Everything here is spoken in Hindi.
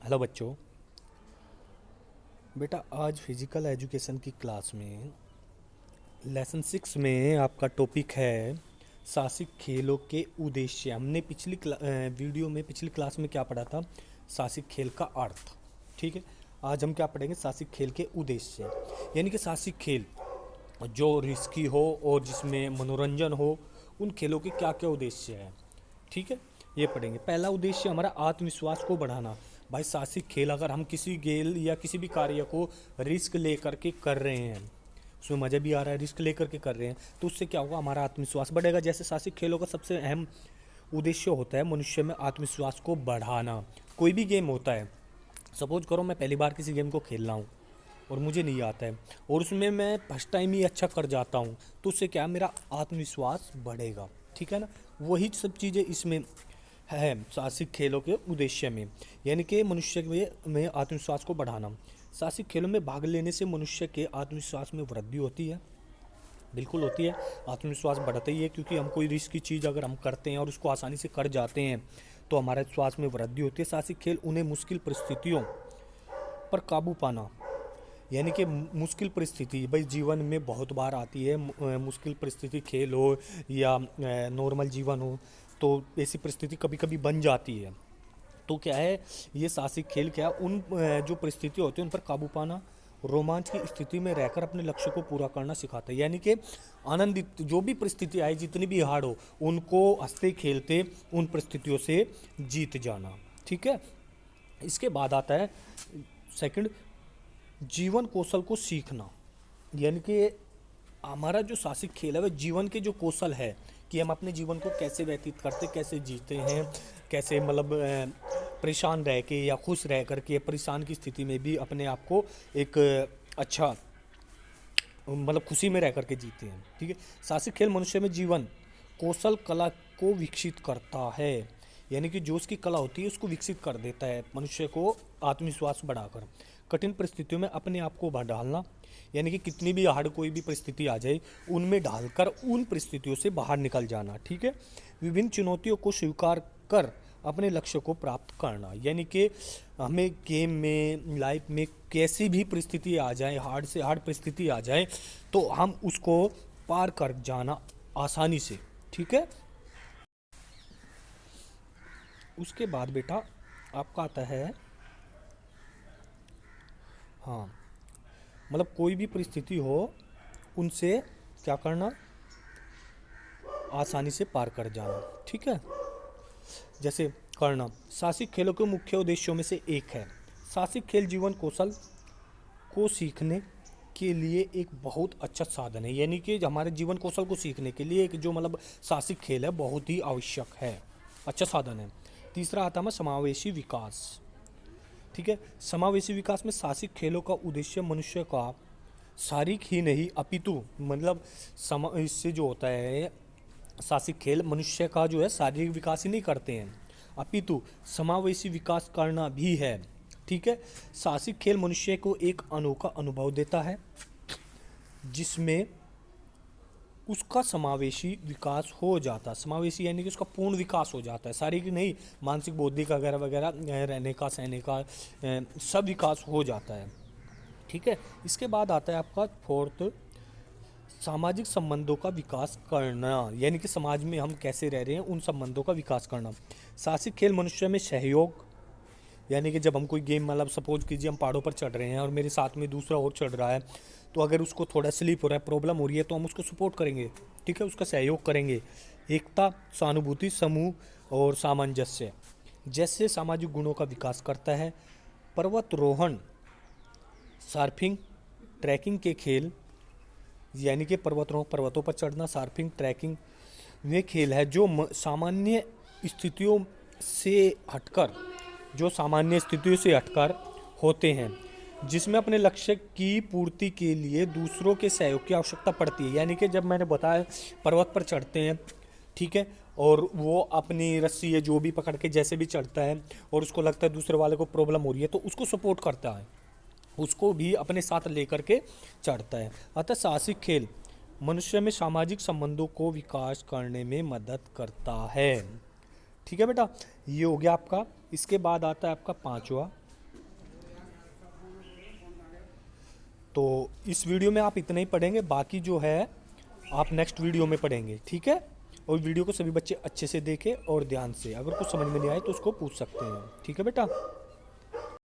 हेलो बच्चों। बेटा आज फिजिकल एजुकेशन की क्लास में लेसन 6 में आपका टॉपिक है साहसिक खेलों के उद्देश्य। हमने वीडियो में पिछली क्लास में क्या पढ़ा था? साहसिक खेल का अर्थ। ठीक है, आज हम क्या पढ़ेंगे? साहसिक खेल के उद्देश्य, यानी कि साहसिक खेल जो रिस्की हो और जिसमें मनोरंजन हो, उन खेलों के क्या क्या उद्देश्य है। ठीक है, ये पढ़ेंगे। पहला उद्देश्य हमारा आत्मविश्वास को बढ़ाना। भाई साहसिक खेल अगर हम किसी गेल या किसी भी कार्य को रिस्क लेकर के कर रहे हैं, उसमें मज़ा भी आ रहा है, रिस्क लेकर के कर रहे हैं, तो उससे क्या होगा? हमारा आत्मविश्वास बढ़ेगा। जैसे साहसिक खेलों का सबसे अहम उद्देश्य होता है मनुष्य में आत्मविश्वास को बढ़ाना। कोई भी गेम होता है, सपोज करो मैं पहली बार किसी गेम को खेल रहा हूँ और मुझे नहीं आता है और उसमें मैं फर्स्ट टाइम ही अच्छा कर जाता हूँ, तो उससे क्या, मेरा आत्मविश्वास बढ़ेगा। ठीक है ना? वही सब चीज़ें इसमें है साहसिक खेलों के उद्देश्य में, यानी कि मनुष्य में आत्मविश्वास को बढ़ाना। साहसिक खेलों में भाग लेने से मनुष्य के आत्मविश्वास में वृद्धि होती है। बिल्कुल होती है, आत्मविश्वास बढ़ता ही है, क्योंकि हम कोई रिस्क की चीज़ अगर हम करते हैं और उसको आसानी से कर जाते हैं तो हमारे विश्वास में वृद्धि होती है। साहसिक खेल उन्हें मुश्किल परिस्थितियों पर काबू पाना, यानी कि मुश्किल परिस्थिति भाई जीवन में बहुत बार आती है। मुश्किल परिस्थिति खेल हो या नॉर्मल जीवन हो, तो ऐसी परिस्थिति कभी कभी बन जाती है। तो क्या है, ये साहसिक खेल क्या है, उन जो परिस्थिति होती है उन पर काबू पाना, रोमांच की स्थिति में रहकर अपने लक्ष्य को पूरा करना सिखाता है। यानी कि आनंदित जो भी परिस्थिति आए, जितनी भी हार्ड हो, उनको हंसते खेलते उन परिस्थितियों से जीत जाना। ठीक है, इसके बाद आता है सेकंड, जीवन कौशल को सीखना। यानी कि हमारा जो साहसिक खेल है वह जीवन के जो कौशल है कि हम अपने जीवन को कैसे व्यतीत करते, कैसे जीते हैं, कैसे मतलब परेशान रह के या खुश रह करके, परेशान की स्थिति में भी अपने आप को एक अच्छा मतलब खुशी में रह करके जीते हैं। ठीक है, साहसिक खेल मनुष्य में जीवन कौशल कला को विकसित करता है, यानी कि जो उसकी कला होती है उसको विकसित कर देता है मनुष्य को आत्मविश्वास बढ़ाकर। कठिन परिस्थितियों में अपने आप को ढालना, यानी कि कितनी भी हार्ड कोई भी परिस्थिति आ जाए उनमें ढालकर उन परिस्थितियों से बाहर निकल जाना। ठीक है, विभिन्न चुनौतियों को स्वीकार कर अपने लक्ष्य को प्राप्त करना, यानी कि हमें गेम में, लाइफ में कैसी भी परिस्थिति आ जाए, हार्ड से हार्ड परिस्थिति आ जाए, तो हम उसको पार कर जाना आसानी से। ठीक है, उसके बाद बेटा आपका आता है, हाँ मतलब कोई भी परिस्थिति हो उनसे क्या करना, आसानी से पार कर जाना। ठीक है, जैसे करना साहसिक खेलों के मुख्य उद्देश्यों में से एक है। साहसिक खेल जीवन कौशल को सीखने के लिए एक बहुत अच्छा साधन है, यानी कि हमारे जीवन कौशल को सीखने के लिए एक जो मतलब साहसिक खेल है बहुत ही आवश्यक है, अच्छा साधन है। तीसरा आता है समावेशी विकास। ठीक है, समावेशी विकास में साहसिक खेलों का उद्देश्य मनुष्य का शारीरिक ही नहीं अपितु मतलब इससे जो होता है, साहसिक खेल मनुष्य का जो है शारीरिक विकास ही नहीं करते हैं, अपितु समावेशी विकास करना भी है। ठीक है, साहसिक खेल मनुष्य को एक अनोखा अनुभव देता है जिसमें उसका समावेशी विकास हो जाता है। समावेशी यानी कि उसका पूर्ण विकास हो जाता है, शारीरिक नहीं, मानसिक, बौद्धिक वगैरह वगैरह, रहने का, सहने का, सब विकास हो जाता है। ठीक है, इसके बाद आता है आपका फोर्थ, सामाजिक संबंधों का विकास करना, यानी कि समाज में हम कैसे रह रहे हैं उन संबंधों का विकास करना। साहसिक खेल मनुष्य में सहयोग, यानी कि जब हम कोई गेम मतलब सपोज कीजिए हम पहाड़ों पर चढ़ रहे हैं और मेरे साथ में दूसरा और चढ़ रहा है, तो अगर उसको थोड़ा स्लिप हो रहा है, प्रॉब्लम हो रही है, तो हम उसको सपोर्ट करेंगे। ठीक है, उसका सहयोग करेंगे। एकता, सहानुभूति, समूह और सामंजस्य जैसे सामाजिक गुणों का विकास करता है। पर्वतारोहण, सर्फिंग, ट्रैकिंग के खेल, यानी कि पर्वतों पर चढ़ना, सर्फिंग, ट्रैकिंग, वे खेल है जो सामान्य स्थितियों से हटकर होते हैं, जिसमें अपने लक्ष्य की पूर्ति के लिए दूसरों के सहयोग की आवश्यकता पड़ती है। यानी कि जब मैंने बताया पर्वत पर चढ़ते हैं, ठीक है, और वो अपनी रस्सी है जो भी पकड़ के जैसे भी चढ़ता है और उसको लगता है दूसरे वाले को प्रॉब्लम हो रही है, तो उसको सपोर्ट करता है, उसको भी अपने साथ लेकर के चढ़ता है। अतः साहसिक खेल मनुष्य में सामाजिक संबंधों को विकास करने में मदद करता है। ठीक है बेटा, ये हो गया आपका। इसके बाद आता है आपका पांचवा, तो इस वीडियो में आप इतना ही पढ़ेंगे, बाकी जो है आप नेक्स्ट वीडियो में पढ़ेंगे, ठीक है। और वीडियो को सभी बच्चे अच्छे से देखें और ध्यान से, अगर कुछ समझ में नहीं आए तो उसको पूछ सकते हैं, ठीक है बेटा।